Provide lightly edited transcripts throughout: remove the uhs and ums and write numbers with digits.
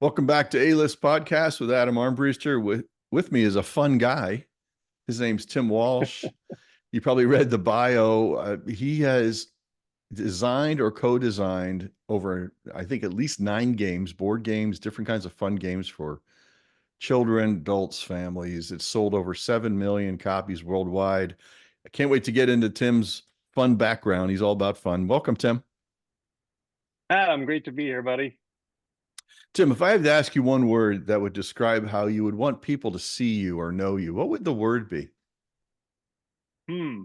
Welcome back to A-List Podcast with Adam Armbruster. With me is a fun guy. His name's Tim Walsh. You probably read the bio. He has designed or co-designed over, I think, at least 9 games, board games, different kinds of fun games for children, adults, families. It's sold over 7 million copies worldwide. I can't wait to get into Tim's fun background. He's all about fun. Welcome, Tim. Adam, great to be here, buddy. Tim, if I had to ask you one word that would describe how you would want people to see you or know you, what would the word be? Hmm.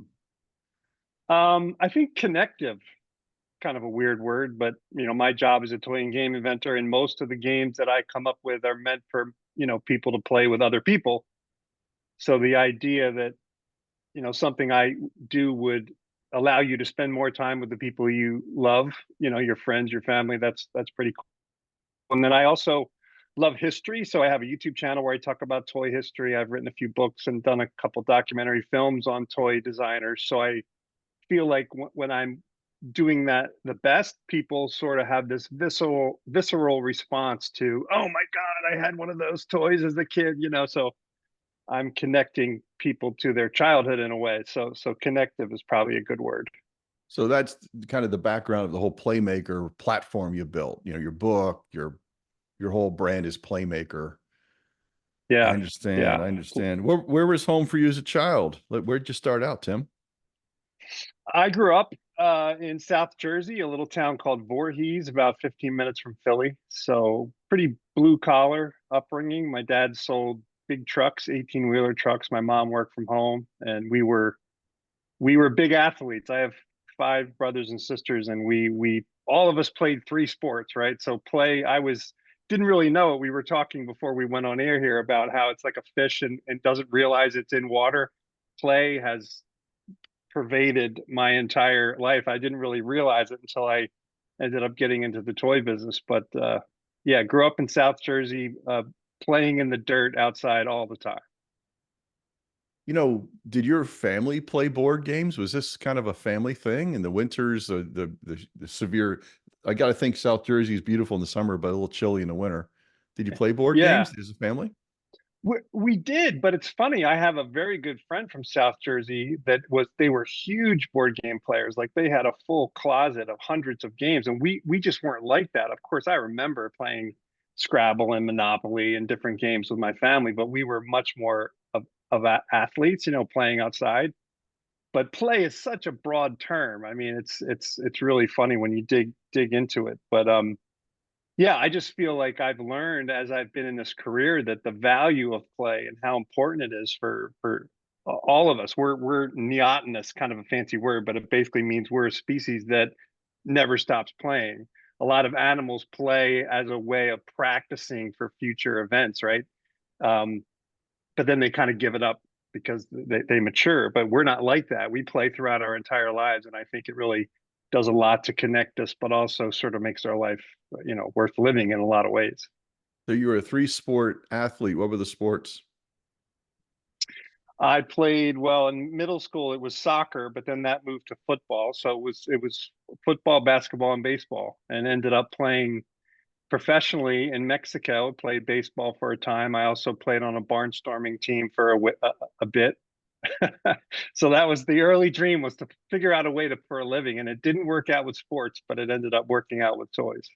I think connective, kind of a weird word, but my job is a toy and game inventor, and most of the games that I come up with are meant for, people to play with other people. So the idea that, something I do would allow you to spend more time with the people you love, your friends, your family, that's pretty cool. And then I also love history. So I have a YouTube channel where I talk about toy history. I've written a few books and done a couple documentary films on toy designers. So I feel like when I'm doing that the best, people sort of have this visceral response to, oh my God, I had one of those toys as a kid. So I'm connecting people to their childhood in a way. So connective is probably a good word. So that's kind of the background of the whole Playmaker platform you built. Your book, your whole brand is Playmaker. I Yeah. understand. Yeah. I understand. Where was home for you as a child? Where'd you start out, Tim? I grew up in South Jersey, a little town called Voorhees, about 15 minutes from Philly. So pretty blue collar upbringing. My dad sold big trucks, 18-wheeler trucks. My mom worked from home, and we were big athletes. I have 5 brothers and sisters, and we all of us played 3 sports, right? So play, I was didn't really know it. We were talking before we went on air here about how it's like a fish and doesn't realize it's in water. Play has pervaded my entire life. I didn't really realize it until I ended up getting into the toy business. But yeah, grew up in South Jersey, playing in the dirt outside all the time. Did your family play board games? Was this kind of a family thing in the winters, the severe, I got to think South Jersey is beautiful in the summer, but a little chilly in the winter. Did you play board Yeah, games as a family? we did, but it's funny. I have a very good friend from South Jersey they were huge board game players. Like they had a full closet of hundreds of games, and we just weren't like that. Of course, I remember playing Scrabble and Monopoly and different games with my family, but we were much more of athletes, playing outside. But play is such a broad term. I mean, it's really funny when you dig into it. But yeah, I just feel like I've learned as I've been in this career that the value of play and how important it is for all of us. We're neotenous, kind of a fancy word, but it basically means we're a species that never stops playing. A lot of animals play as a way of practicing for future events, right? Um, but then they kind of give it up because they mature. But we're not like that. We play throughout our entire lives, and I think it really does a lot to connect us, but also sort of makes our life, worth living in a lot of ways. So you were a 3-sport athlete. What were the sports? I played well in middle school. It was soccer, but then that moved to football. So it was football, basketball, and baseball, and ended up playing professionally in Mexico. Played baseball for a time. I also played on a barnstorming team for a bit. So that was the early dream, was to figure out a way to for a living, and it didn't work out with sports, but it ended up working out with toys.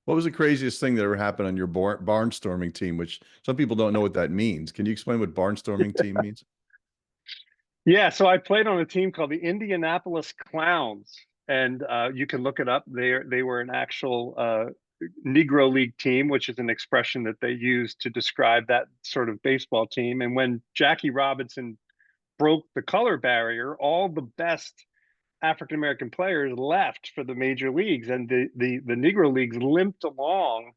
What was the craziest thing that ever happened on your barnstorming team, which some people don't know what that means? Can you explain what barnstorming team means? Yeah, so I played on a team called the Indianapolis Clowns, and you can look it up. They were an actual Negro League team, which is an expression that they use to describe that sort of baseball team. And when Jackie Robinson broke the color barrier, all the best African American players left for the major leagues, and the Negro leagues limped along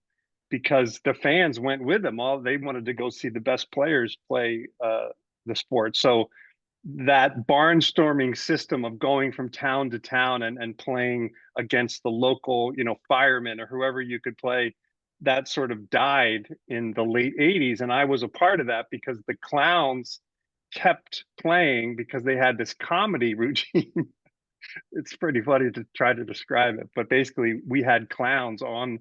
because the fans went with them. All they wanted to go see the best players play the sport. So that barnstorming system of going from town to town and playing against the local, firemen or whoever you could play, that sort of died in the late 80s. And I was a part of that because the clowns kept playing because they had this comedy routine. It's pretty funny to try to describe it, but basically we had clowns on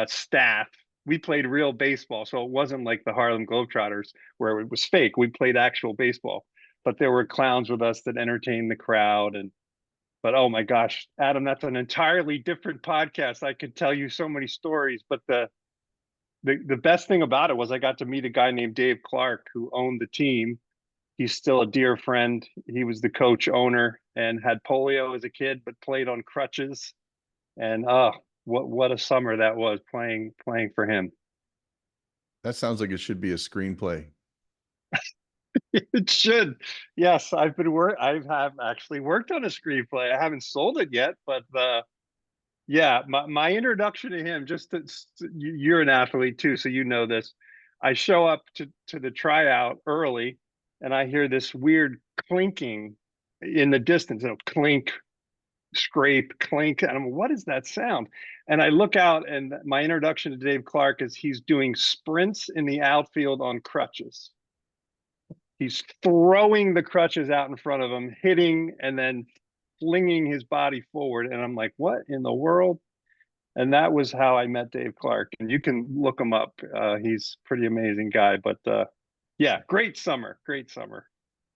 staff we played real baseball, so it wasn't like the Harlem Globetrotters where it was fake. We played actual baseball, but there were clowns with us that entertained the crowd. And but oh my gosh, Adam, that's an entirely different podcast. I could tell you so many stories, but the best thing about it was I got to meet a guy named Dave Clark who owned the team. He's still a dear friend. He was the coach owner and had polio as a kid, but played on crutches. And what a summer that was playing for him. That sounds like it should be a screenplay. It should. Yes, I have actually worked on a screenplay. I haven't sold it yet, but yeah, my introduction to him, you're an athlete too, so you know this. I show up to the tryout early and I hear this weird clinking in the distance, clink, scrape, clink. And I'm, what is that sound? And I look out, and my introduction to Dave Clark is he's doing sprints in the outfield on crutches. He's throwing the crutches out in front of him, hitting, and then flinging his body forward. And I'm like, what in the world? And that was how I met Dave Clark. And you can look him up. He's a pretty amazing guy. But yeah, great summer. Great summer.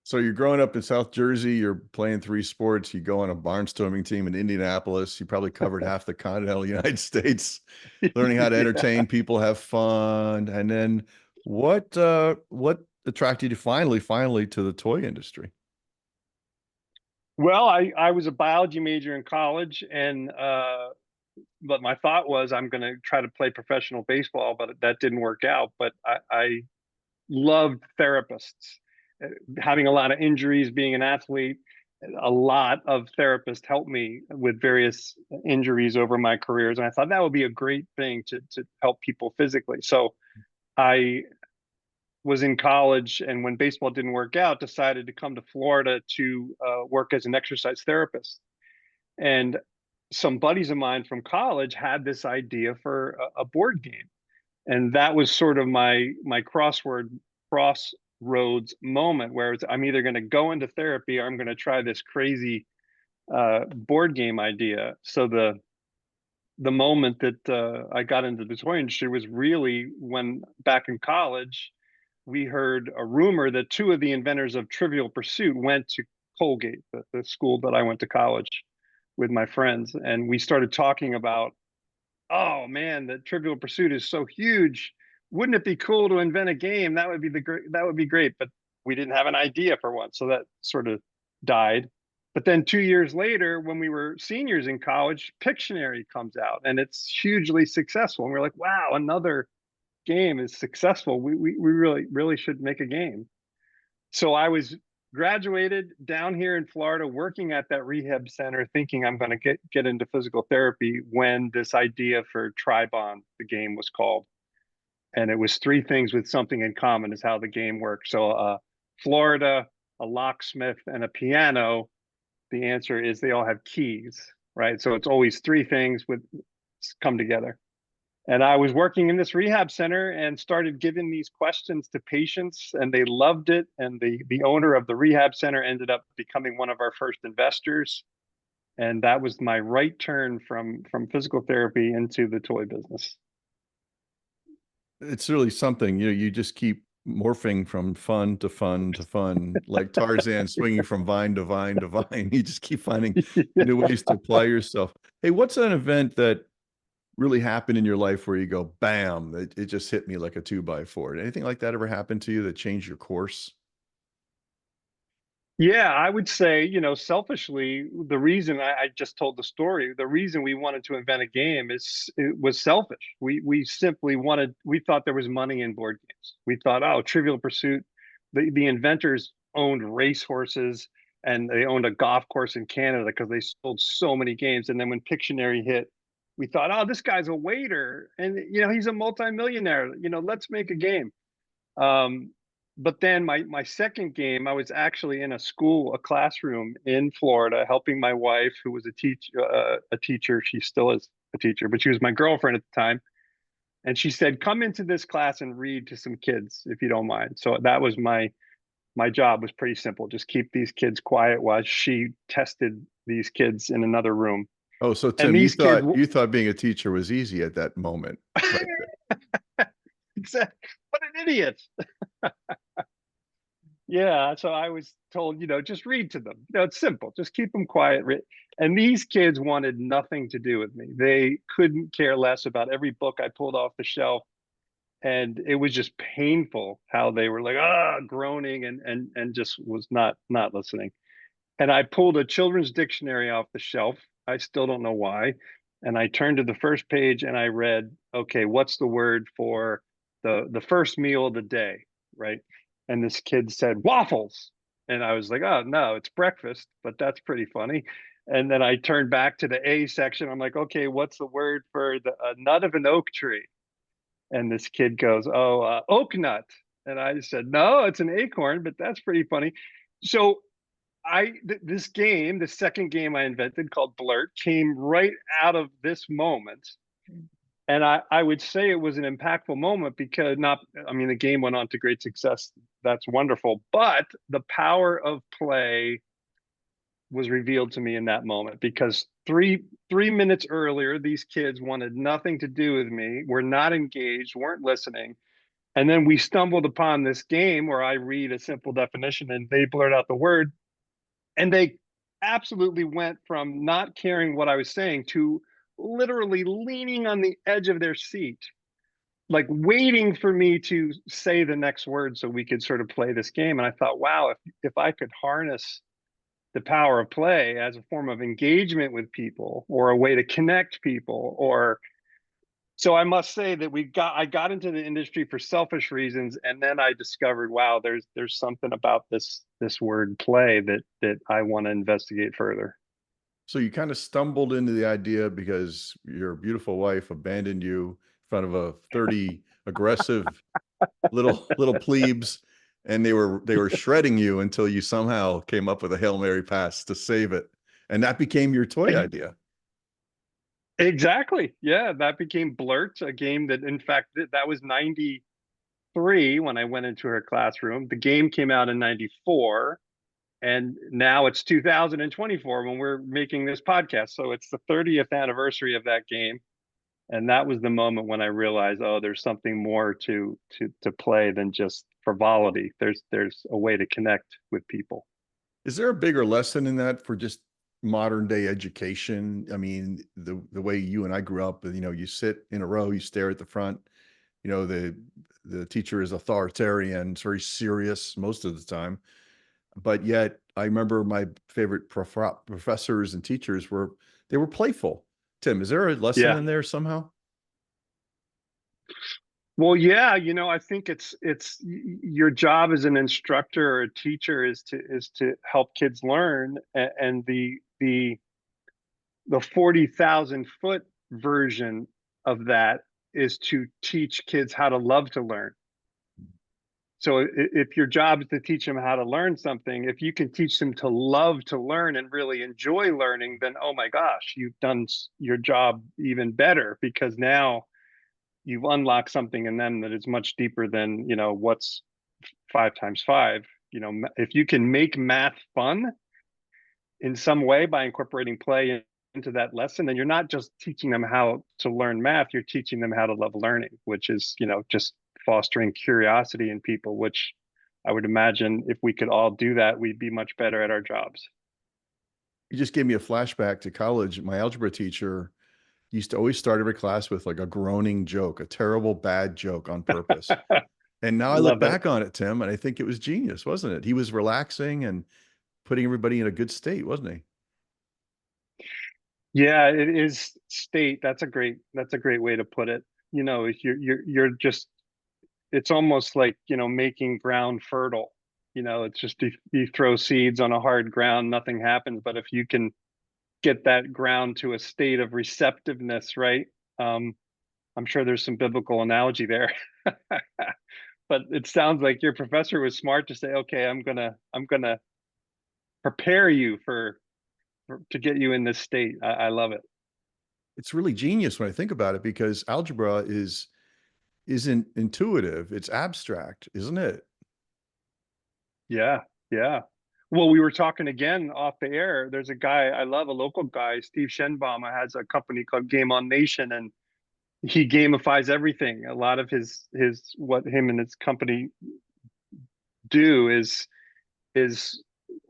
So you're growing up in South Jersey, you're playing three sports, you go on a barnstorming team in Indianapolis, you probably covered half the continental United States, learning how to entertain people, have fun. And then what attracted you finally to the toy industry? Well, I was a biology major in college, and but my thought was I'm going to try to play professional baseball, but that didn't work out. But I loved therapists. Having a lot of injuries, being an athlete, a lot of therapists helped me with various injuries over my careers. And I thought that would be a great thing to help people physically. So I was in college, and when baseball didn't work out, decided to come to Florida to work as an exercise therapist. And some buddies of mine from college had this idea for a board game, and that was sort of my crossroads moment where I'm either going to go into therapy or I'm going to try this crazy board game idea. So the moment that I got into the toy industry was really when back in college we heard a rumor that two of the inventors of Trivial Pursuit went to Colgate, the school that I went to college with my friends, and we started talking about, oh man, the Trivial Pursuit is so huge. Wouldn't it be cool to invent a game? That would be that would be great. But we didn't have an idea for one, so that sort of died. But then 2 years later, when we were seniors in college, Pictionary comes out and it's hugely successful. And we're like, wow, another game is successful. We really should make a game. So I was graduated down here in Florida, working at that rehab center, thinking I'm going to get into physical therapy when this idea for Tribond, the game, was called. And it was three things with something in common is how the game worked. So Florida, a locksmith, and a piano. The answer is they all have keys, right? So it's always three things with come together. And I was working in this rehab center and started giving these questions to patients, and they loved it. And the owner of the rehab center ended up becoming one of our first investors. And that was my right turn from physical therapy into the toy business. It's really something, you just keep morphing from fun to fun to fun, like Tarzan swinging from vine to vine to vine. You just keep finding new ways to apply yourself. Hey, what's an event that really happened in your life where you go, bam, it just hit me like a 2x4? Anything like that ever happened to you that changed your course? Yeah, I would say, selfishly, the reason I just told the story, the reason we wanted to invent a game it was selfish. We simply we thought there was money in board games. We thought, oh, Trivial Pursuit, the inventors owned racehorses and they owned a golf course in Canada because they sold so many games. And then when Pictionary hit, we thought, oh, this guy's a waiter and he's a multimillionaire. Let's make a game. But then my second game, I was actually in a classroom in Florida, helping my wife, who was a teacher. She still is a teacher, but she was my girlfriend at the time. And she said, "Come into this class and read to some kids, if you don't mind." So that was my job was pretty simple: just keep these kids quiet while she tested these kids in another room. Oh, so And Tim, these kids, you thought being a teacher was easy at that moment, right there. exactly. What an idiot. Yeah, so I was told, just read to them. It's simple. Just keep them quiet. And these kids wanted nothing to do with me. They couldn't care less about every book I pulled off the shelf. And it was just painful how they were like, groaning and just was not listening. And I pulled a children's dictionary off the shelf. I still don't know why. And I turned to the first page and I read, okay, what's the word for the first meal of the day, right? And this kid said waffles. And I was like, oh no, it's breakfast, but that's pretty funny. And then I turned back to the A section. I'm like, okay, what's the word for the nut of an oak tree? And this kid goes, oh, oak nut. And I said, no, it's an acorn, but that's pretty funny. So this game, the second game I invented called Blurt, came right out of this moment. And I would say it was an impactful moment because the game went on to great success. That's wonderful. But the power of play was revealed to me in that moment because three minutes earlier, these kids wanted nothing to do with me, were not engaged, weren't listening. And then we stumbled upon this game where I read a simple definition and they blurt out the word. And they absolutely went from not caring what I was saying to literally leaning on the edge of their seat, like waiting for me to say the next word so we could sort of play this game. And I thought, wow, if I could harness the power of play as a form of engagement with people or a way to connect people or so I must say that I got into the industry for selfish reasons, and then I discovered, wow, there's something about this word play that I want to investigate further. So you kind of stumbled into the idea because your beautiful wife abandoned you in front of a 30 aggressive little plebes, and they were shredding you until you somehow came up with a Hail Mary pass to save it. And that became your toy idea. Exactly. Yeah, that became Blurt, a game that, in fact, that was 93 when I went into her classroom. The game came out in 94, and now it's 2024 when we're making this podcast. So it's the 30th anniversary of that game. And that was the moment when I realized, oh, there's something more to play than just frivolity. There's a way to connect with people. Is there a bigger lesson in that for just modern day education? I mean, the way you and I grew up, you sit in a row, you stare at the front, the teacher is authoritarian, it's very serious most of the time. But yet I remember my favorite professors and teachers they were playful. Tim, is there a lesson Yeah. in there somehow? Well, yeah, I think it's your job as an instructor or a teacher is to help kids learn, and the 40,000-foot version of that is to teach kids how to love to learn. So if your job is to teach them how to learn something, if you can teach them to love to learn and really enjoy learning, then oh my gosh, you've done your job even better because now you've unlocked something in them that is much deeper than, what's 5 times 5. If you can make math fun in some way by incorporating play into that lesson, then you're not just teaching them how to learn math, you're teaching them how to love learning, which is, just fostering curiosity in people, which I would imagine if we could all do that, we'd be much better at our jobs. You just gave me a flashback to college. My algebra teacher used to always start every class with like a groaning joke, a terrible bad joke on purpose. And now I look Love it. back on it, Tim, and I think it was genius, wasn't it? He was relaxing and putting everybody in a good state, wasn't he? Yeah, it is state. That's a great way to put it. You're just it's almost like, making ground fertile. It's just you throw seeds on a hard ground, nothing happens. But if you can get that ground to a state of receptiveness, right? Um, I'm sure there's some biblical analogy there. But it sounds like your professor was smart to say, okay, I'm gonna prepare you to get you in this state. I love it. It's really genius when I think about it because algebra isn't intuitive, it's abstract, isn't it? Yeah, yeah. Well, we were talking again off the air. There's a guy I love, a local guy, Steve Shenbaum, has a company called Game On Nation, and he gamifies everything. A lot of his what him and his company do is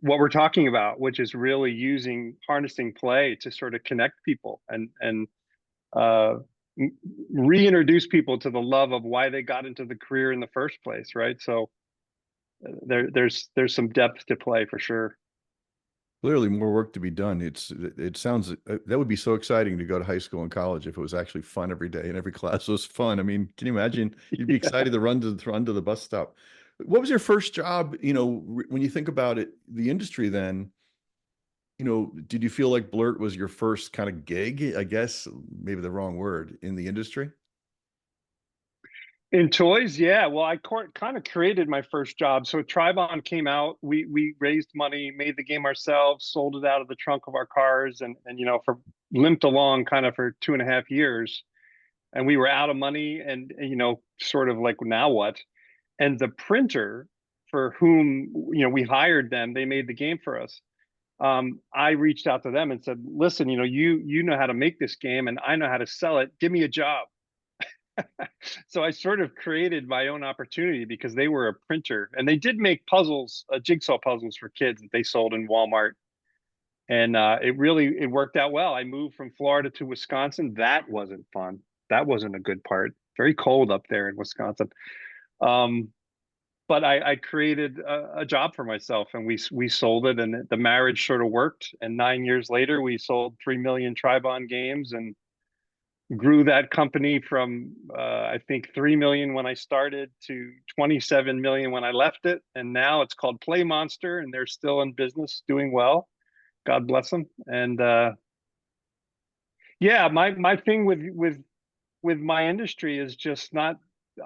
what we're talking about, which is really using harnessing play to sort of connect people and uh, reintroduce people to the love of why they got into the career in the first place, right? So there's some depth to play for sure. Clearly more work to be done. It sounds that would be so exciting to go to high school and college if it was actually fun every day and every class was fun. I mean, can you imagine? You'd be excited to run to the bus stop. What was your first job? When you think about it, the industry then, did you feel like Blurt was your first kind of gig? I guess maybe the wrong word in the industry. In toys, yeah. Well, I kind of created my first job. So Tribon came out. We raised money, made the game ourselves, sold it out of the trunk of our cars, and for limped along kind of for 2.5 years. And we were out of money, and sort of like now what? And the printer for whom we hired them, they made the game for us. I reached out to them and said, "Listen, you know how to make this game, and I know how to sell it. Give me a job." So I sort of created my own opportunity because they were a printer and they did make puzzles, jigsaw puzzles for kids that they sold in Walmart. And it worked out well. I moved from Florida to Wisconsin. That wasn't fun. That wasn't a good part. Very cold up there in Wisconsin. Um, but I created a job for myself, and we sold it, and the marriage sort of worked. And 9 years later, we sold 3 million Tribon games, and grew that company from I think 3 million when I started to 27 million when I left it, and now it's called Play Monster, and they're still in business, doing well. God bless them. And yeah, my thing with my industry is just not.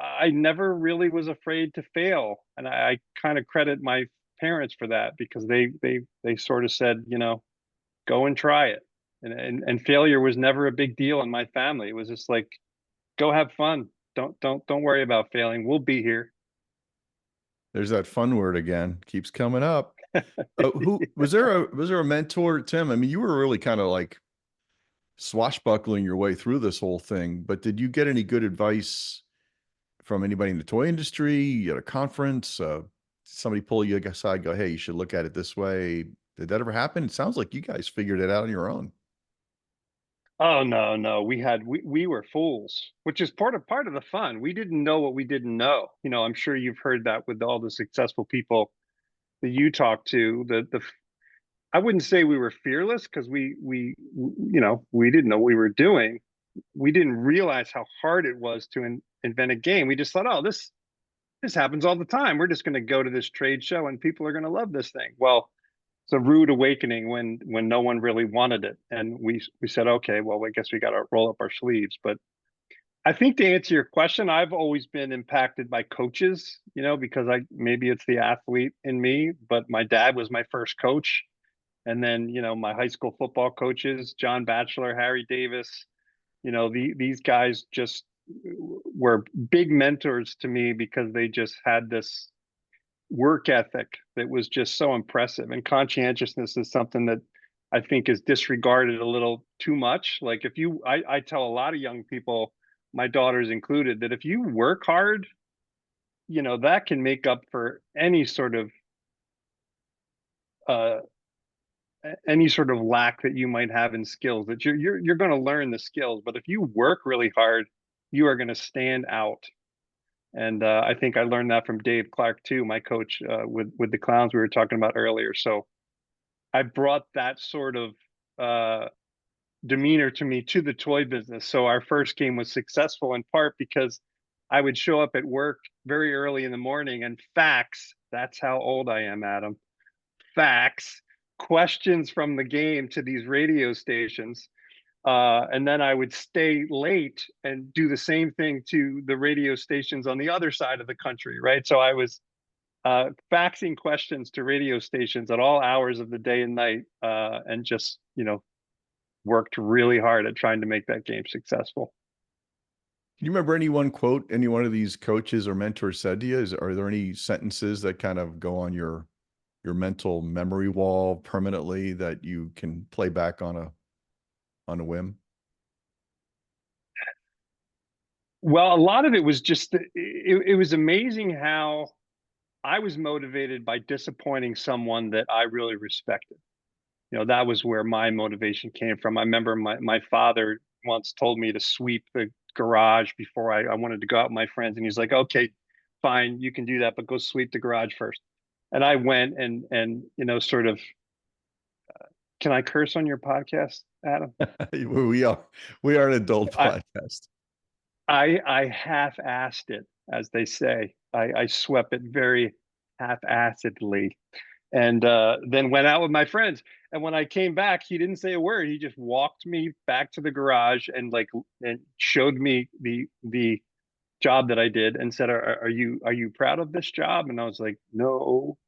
I never really was afraid to fail, and I kind of credit my parents for that because they sort of said, go and try it. And failure was never a big deal in my family. It was just like, go have fun. Don't worry about failing. We'll be here. There's that fun word again. Keeps coming up. Who was there a mentor, Tim? I mean, you were really kind of like swashbuckling your way through this whole thing, but did you get any good advice from anybody in the toy industry at a conference? Somebody pull you aside, go, hey, you should look at it this way. Did that ever happen? It sounds like you guys figured it out on your own. Oh no, no. We were fools, which is part of the fun. We didn't know what we didn't know. I'm sure you've heard that with all the successful people that you talk to. The I wouldn't say we were fearless because we didn't know what we were doing. We didn't realize how hard it was to invent a game. We just thought, oh, this happens all the time. We're just going to go to this trade show and people are going to love this thing. Well, it's a rude awakening when no one really wanted it, and we said, okay, well, I guess we got to roll up our sleeves. But I think to answer your question, I've always been impacted by coaches, because maybe it's the athlete in me, but my dad was my first coach, and then my high school football coaches, John Batchelor, Harry Davis, these guys just were big mentors to me because they just had this work ethic that was just so impressive. And conscientiousness is something that I think is disregarded a little too much. Like I tell a lot of young people, my daughters included, that if you work hard, that can make up for uh, any sort of lack that you might have in skills. That you're going to learn the skills, but if you work really hard, you are going to stand out. And I think I learned that from Dave Clark too, my coach with the clowns we were talking about earlier. So I brought that sort of uh, demeanor to me to the toy business. So our first game was successful in part because I would show up at work very early in the morning and fax. That's how old I am, Adam. Fax questions from the game to these radio stations. And then I would stay late and do the same thing to the radio stations on the other side of the country, right? So I was faxing questions to radio stations at all hours of the day and night, and just worked really hard at trying to make that game successful. Can you remember any one quote any one of these coaches or mentors said to you? Are there any sentences that kind of go on your mental memory wall permanently that you can play back on a whim? Well, a lot of it was just it was amazing how I was motivated by disappointing someone that I really respected. That was where my motivation came from. I remember my father once told me to sweep the garage before I wanted to go out with my friends, and he's like, "Okay, fine, you can do that, but go sweep the garage first." And I went and sort of. Can I curse on your podcast, Adam? We are we are an adult I podcast. I half-assed it, as they say. I swept it very half-assedly, and then went out with my friends. And when I came back, he didn't say a word. He just walked me back to the garage and showed me the job that I did and said, "Are you proud of this job?" And I was like, "No."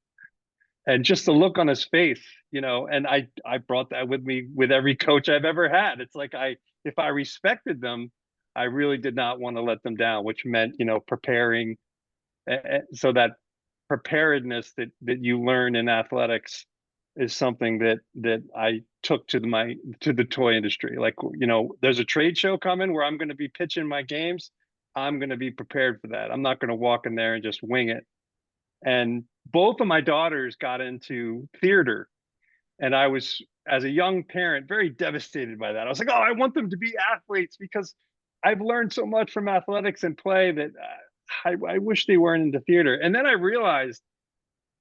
And just the look on his face, and I brought that with me with every coach I've ever had. It's like if I respected them, I really did not want to let them down, which meant preparing, so that preparedness that you learn in athletics is something that I took to the toy industry. Like, there's a trade show coming where I'm going to be pitching my games. I'm going to be prepared for that. I'm not going to walk in there and just wing it. And both of my daughters got into theater, and I was, as a young parent, very devastated by that. I was like, "Oh, I want them to be athletes because I've learned so much from athletics and play that I wish they weren't into theater." And then I realized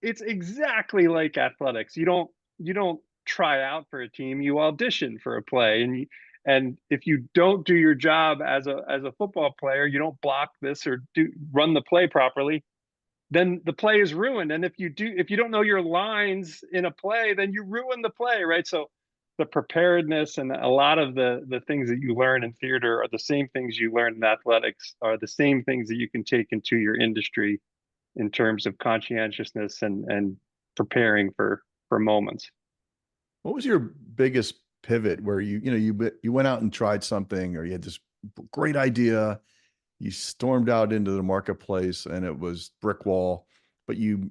it's exactly like athletics. You don't try out for a team, you audition for a play. And if you don't do your job as a football player, you don't block this or run the play properly, then the play is ruined. And if you don't know your lines in a play, then you ruin the play, right? So the preparedness and a lot of the things that you learn in theater are the same things you learn in athletics, are the same things that you can take into your industry in terms of conscientiousness and preparing for moments. What was your biggest pivot where you went out and tried something, or you had this great idea, you stormed out into the marketplace and it was brick wall, but you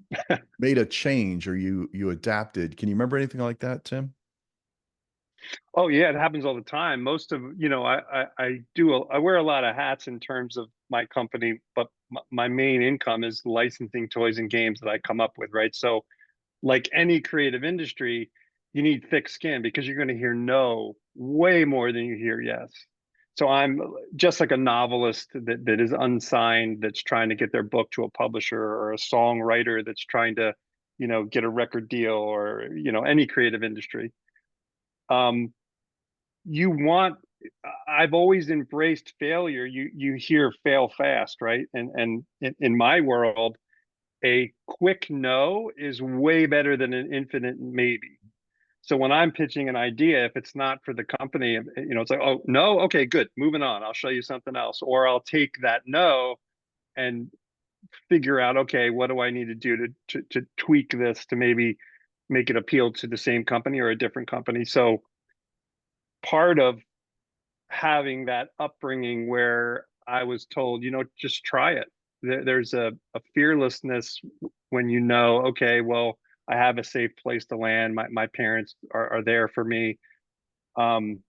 made a change or you adapted. Can you remember anything like that, Tim? Oh yeah, it happens all the time. Most of I wear a lot of hats in terms of my company, but my main income is licensing toys and games that I come up with, right? So like any creative industry, you need thick skin because you're going to hear no way more than you hear yes. So I'm just like a novelist that is unsigned, that's trying to get their book to a publisher, or a songwriter that's trying to, get a record deal, or, any creative industry. Um, you want, I've always embraced failure. You hear fail fast, right? And in my world, a quick no is way better than an infinite maybe. So when I'm pitching an idea, if it's not for the company, it's like, "Oh, no, okay, good, moving on. I'll show you something else." Or I'll take that no and figure out, okay, what do I need to do to tweak this to maybe make it appeal to the same company or a different company. So part of having that upbringing where I was told, just try it. There's a fearlessness when okay, well, I have a safe place to land. My parents are there for me. Um,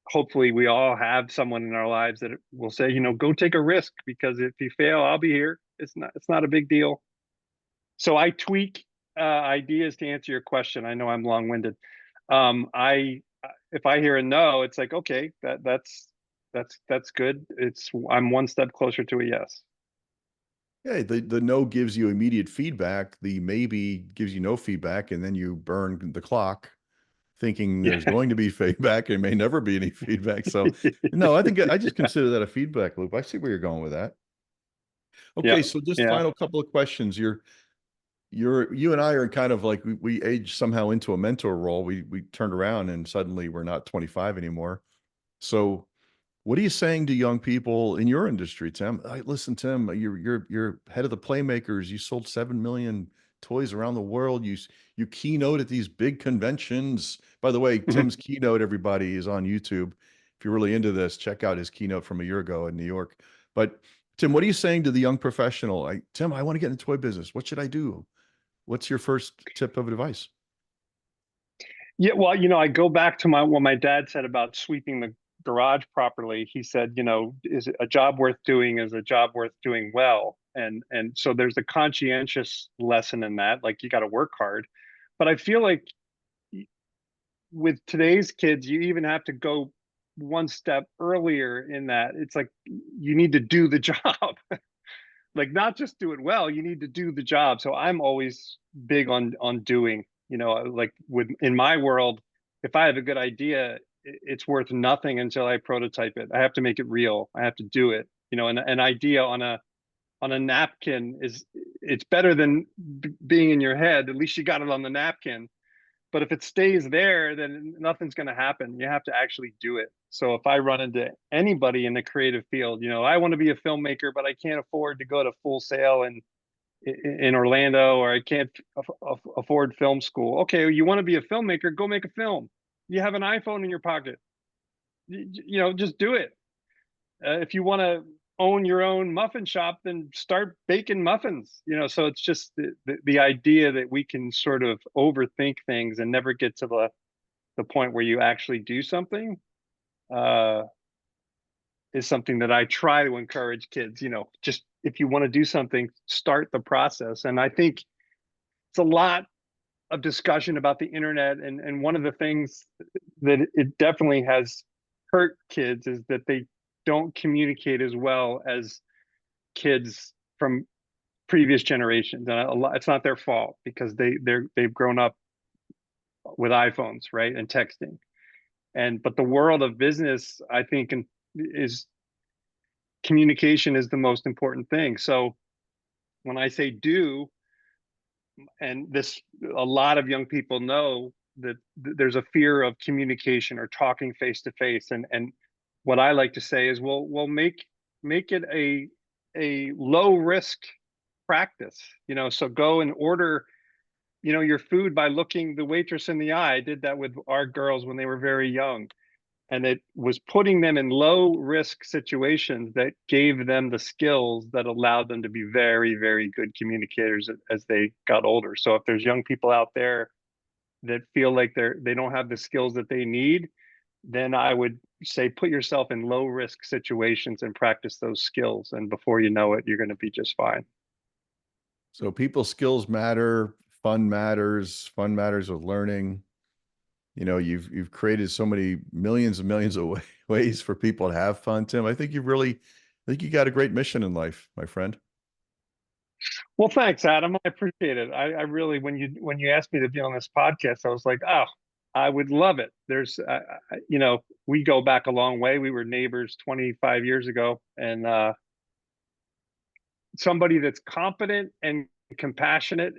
Hopefully, we all have someone in our lives that will say, go take a risk, because if you fail, I'll be here. It's not a big deal. So I tweak ideas to answer your question. I know I'm long winded. I If I hear a no, it's like, okay, that's good. I'm one step closer to a yes. Yeah, the no gives you immediate feedback, the maybe gives you no feedback, and then you burn the clock thinking Yeah. there's going to be feedback. There may never be any feedback. So, no, I think I just consider that a feedback loop. I see where you're going with that. Yeah. Okay, so just Yeah. final couple of questions. You and I are kind of like we aged somehow into a mentor role. We turned around and suddenly we're not 25 anymore. So what are you saying to young people in your industry, Tim? Listen, Tim, you're head of the Playmakers. You sold 7 million toys around the world. You keynote at these big conventions. By the way, Mhm. Tim's keynote, everybody, is on YouTube. If you're really into this, check out his keynote from a year ago in New York. But Tim, what are you saying to the young professional? Tim, I want to get in the toy business. What should I do? What's your first tip of advice? Yeah. Well, I go back to what my dad said about sweeping the garage. Right? So, if I hear a no, it's like, okay, that's good. It's I'm one step closer to a yes. So I tweak ideas to answer your question. I know I'm long winded. Um, if I if I hear a no, it's like, okay, that's good. It's moving on. I'll show you something else. Or I'll take that no and garage properly, he said, is a job worth doing is a job worth doing well. And so there's a conscientious lesson in that, like you got to work hard. But I feel like with today's kids, you even have to go one step earlier in that. It's like you need to do the job. Like not just do it well, you need to do the job. So I'm always big on doing, like with in my world, if I have a good idea, it's worth nothing until I prototype it. I have to make it real. I have to do it. An idea on a napkin it's better than being in your head. At least you got it on the napkin. But if it stays there, then nothing's going to happen. You have to actually do it. So if I run into anybody in the creative field, I want to be a filmmaker, but I can't afford to go to Full Sail in Orlando, or I can't afford film school. Okay, you want to be a filmmaker, go make a film. You have an iPhone in your pocket. Just do it. If you want to own your own muffin shop, then start baking muffins. So it's just the idea that we can sort of overthink things and never get to the point where you actually do something is something that I try to encourage kids. Just if you want to do something, start the process. And I think it's a lot of discussion about the internet, and one of the things that it definitely has hurt kids is that they don't communicate as well as kids from previous generations. And it's not their fault, because they've grown up with iPhones, right, and texting. But the world of business, I think, is communication is the most important thing. So when I say do, and this, a lot of young people know that there's a fear of communication or talking face to face. And what I like to say is, we'll make it a low risk practice. So go and order your food by looking the waitress in the eye. I did that with our girls when they were very young, and it was putting them in low risk situations that gave them the skills that allowed them to be very, very good communicators as they got older. So if there's young people out there that feel like they don't have the skills that they need, then I would say put yourself in low risk situations and practice those skills, and before you know it, you're going to be just fine. So people skills matter, fun matters with learning. You've created so many millions and millions of ways for people to have fun, Tim. I think you got a great mission in life, my friend. Well, thanks, Adam. I appreciate it. I really, when you asked me to be on this podcast, I was like, oh, I would love it. There's, we go back a long way. We were neighbors 25 years ago, and somebody that's competent and compassionate,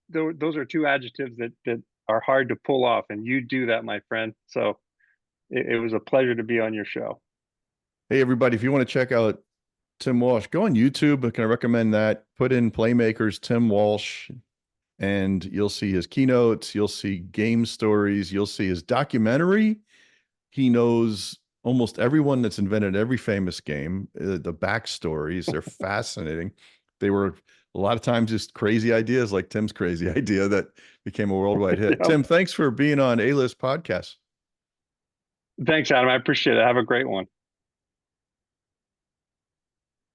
those are two adjectives that are hard to pull off, and you do that, my friend. So it was a pleasure to be on your show. Hey, everybody, if you want to check out Tim Walsh, go on YouTube. Can I recommend that? Put in Playmakers Tim Walsh, and you'll see his keynotes. You'll see game stories. You'll see his documentary. He knows almost everyone that's invented every famous game. The backstories, they're fascinating. They were a lot of times just crazy ideas, like Tim's crazy idea that became a worldwide hit. Yep. Tim, thanks for being on A-List Podcast. Thanks, Adam. I appreciate it. Have a great one.